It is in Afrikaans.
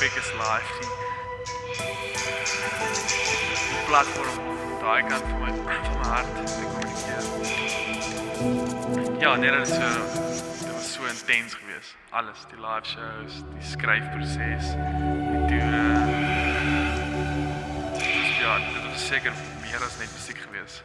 week is live. Die platform, daai kant van my hart te kommunikeer. Ja, nee, dit was so intens geweest. Alles, die live shows, die skryfproses, die toere. Dus ja, dit was seker meer as net musiek geweest.